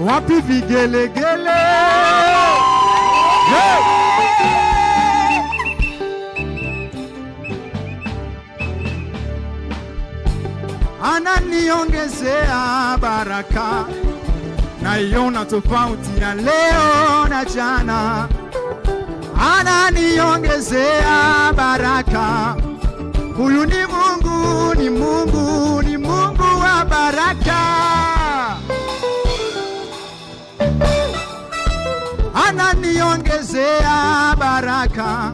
Wapi vigelegele? Hey! Ananiongezea baraka, naiona tofauti ya leo na jana. Ananiongezea baraka, huyu ni Mungu, ni Mungu, ni Mungu wa baraka. Ananiongezea baraka,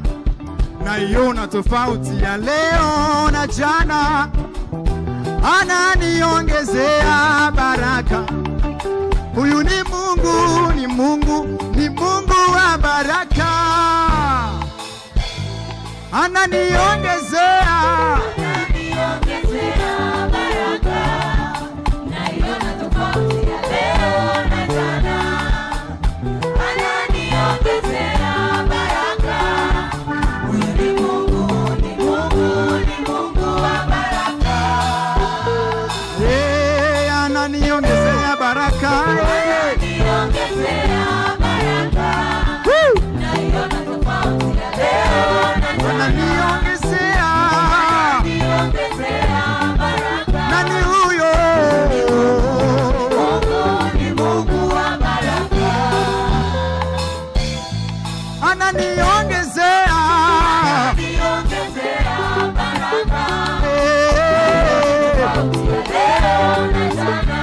naiona tofauti ya leo na jana. Ananiongezea baraka, huyu ni Mungu, ni Mungu, ni Mungu wa baraka. Ananiongezea baraka, naiona tofauti ya leo na jana. Ananiongezea baraka, huyu ni Mungu, ni Mungu, ni Mungu wa baraka. Ananiongezea baraka, ananiongezea baraka, naiona tofauti ya leo na jana. ananiongezea baraka. nani huyo? Ni Mungu wa baraka. Ananiongezea baraka. Tofauti ya leo na jana.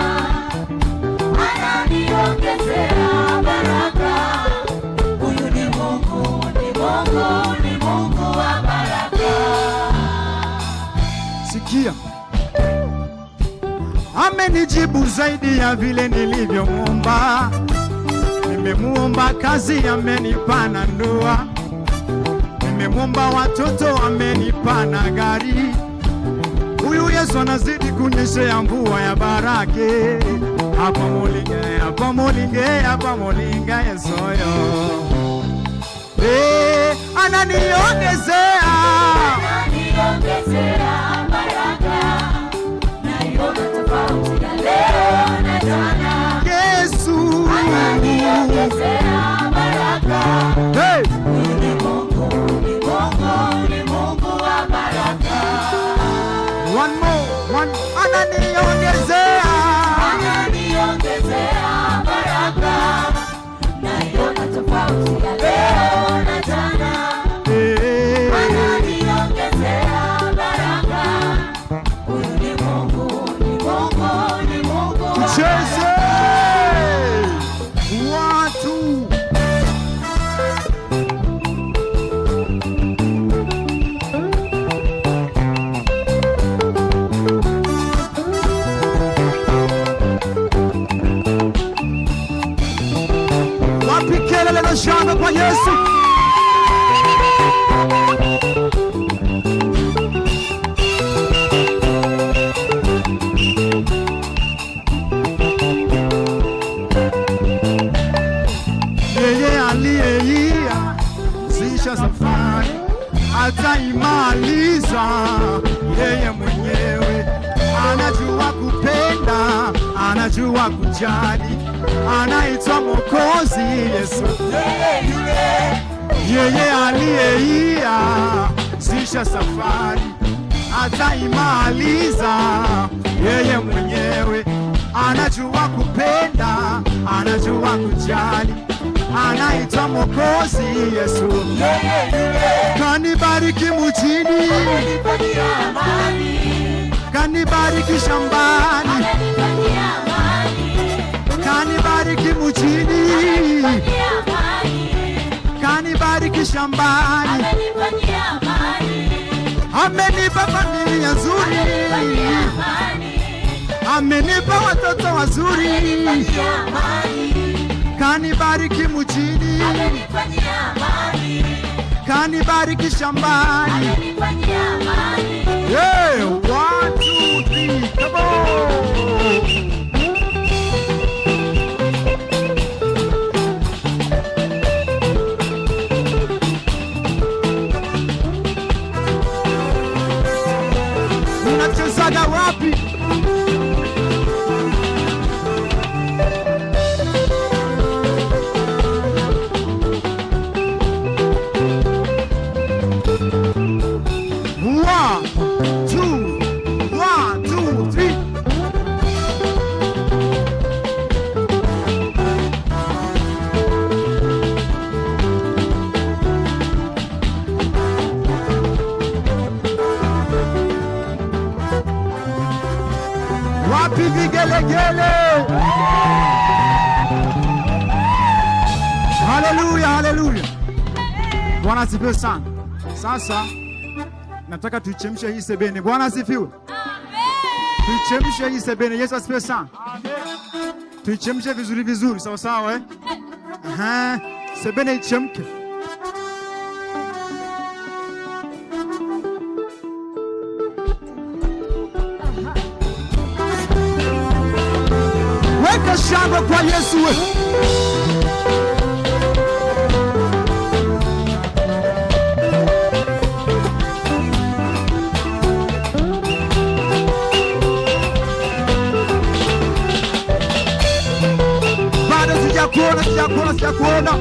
Ananiongezea baraka. Huyu ni Mungu, ni Mungu, ni Mungu wa baraka. Sikia, amenijibu zaidi ya vile nilivyomuomba. Nimemuomba kazi, amenipa na ndoa. Nimemuomba watoto, amenipa na gari. Huyu Yesu anazidi kunyeshea mvua ya baraka. Hapa Molinge, hapa Molinge, hapa Molinge Yesoyo. Ananiongezea baraka, naiona tofauti ya leo na jana. Yesu. Ananiongezea baraka. Hey! Huyu ni Mungu, ni Mungu, ni Mungu wa baraka. One more, one. Ananiongezea baraka, naiona tofauti ya leo na jana. Ananiongezea baraka, huyu ni Mungu, ni Mungu, ni Mungu wa Cheze watu. Wapi kelele na shangwe kwa Yesu? Yeye aliyeanzisha safari ataimaliza. Yeye mwenyewe anajua kupenda, anajua kujali, anaitwa Mwokozi Yesu. Yeye aliyeanzisha safari ataimaliza. Yeye mwenyewe anajua kupenda, anajua kujali, anaitwa Mwokozi Yesu. Kanibariki mjini, kanibariki shambani, kanibariki mjini, kanibariki shambani. Amenipa familia nzuri, amenipa watoto wazuri. Kanibariki mjini, kanibariki shambani. Hey, 1, 2, 3, come on. Unachezaga wapi? asifiwe sana. Sasa nataka tuichemshe hii sebene. Bwana asifiwe. Tuichemshe hii sebene. Yesu asifiwe sana. Tuichemshe vizuri vizuri, sawa sawa, sebene ichemke. Weka shangwe kwa Yesu. Sijakuona.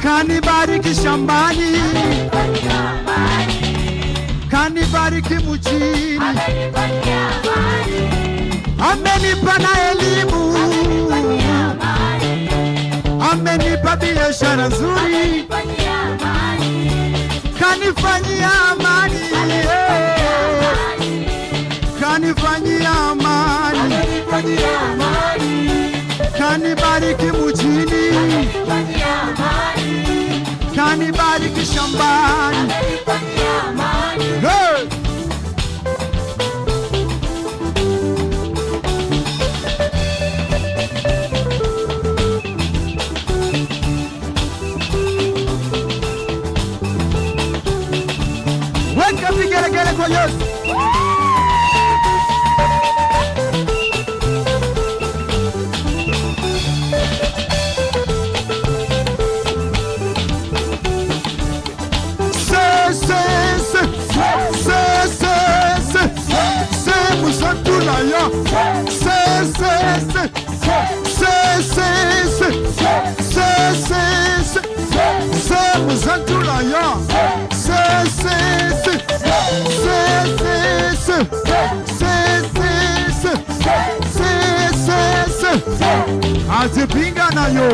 Kanibariki shambani, kanibariki mjini, amenipa na elimu, amenipa biashara nzuri, kanifanyia amani, kanifanyia amani, kanibariki mjini, kanibariki shambani. Hey! Weka vigelegele kwa Yesu. Azipinga nayo.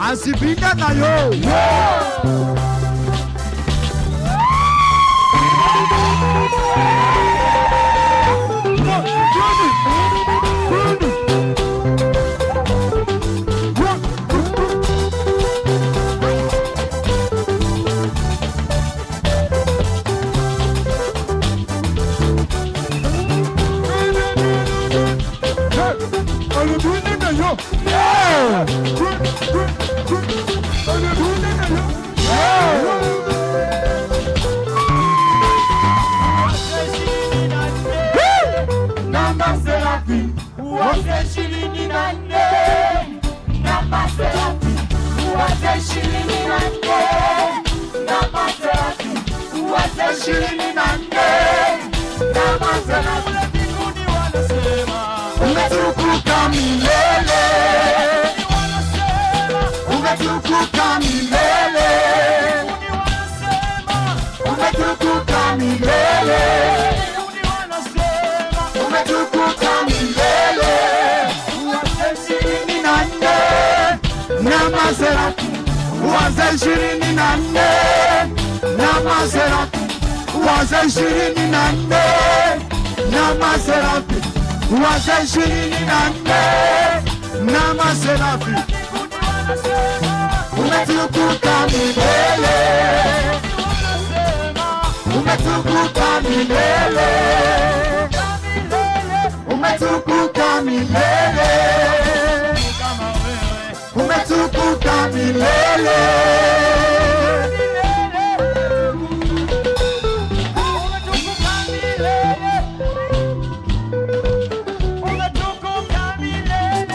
Azipinga nayo. Namba 24 24 na maserafi mbinguni wanasema umetukuka milele, umetukuka milele, umetukuka milele, umetukuka milele. Wazee 24 na maserafi, wazee 24 na maserafi, wazee 24 na maserafi, wazee 24 na maserafi, umetukuka milele, umetukuka milele, umetukuka milele, umetukuka milele. Umetukuka milele,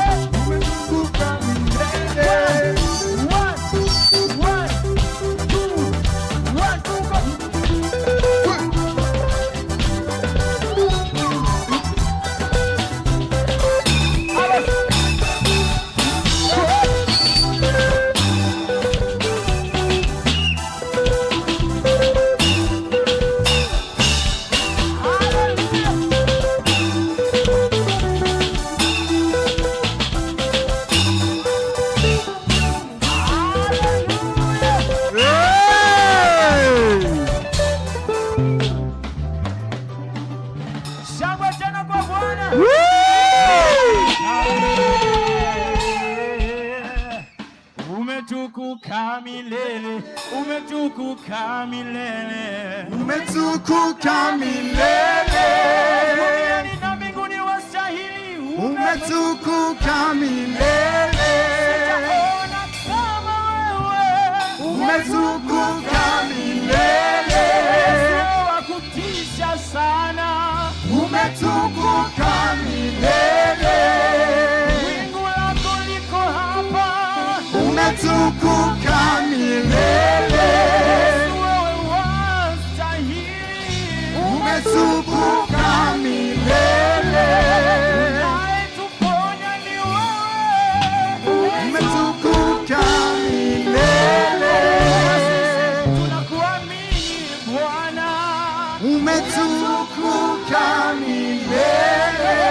umetukuka milele, Umetukuka milele, duniani na mbinguni wastahili. umetukuka milele, Sijaona kama wewe, umetukuka milele, wa kutisha sana, umetukuka milele, wingu lako liko hapa, umetukuka milele, wewe wastahili, umetukuka milele, unayetuponya ni wewe, umetukuka milele, tunakuamini Bwana, umetukuka milele.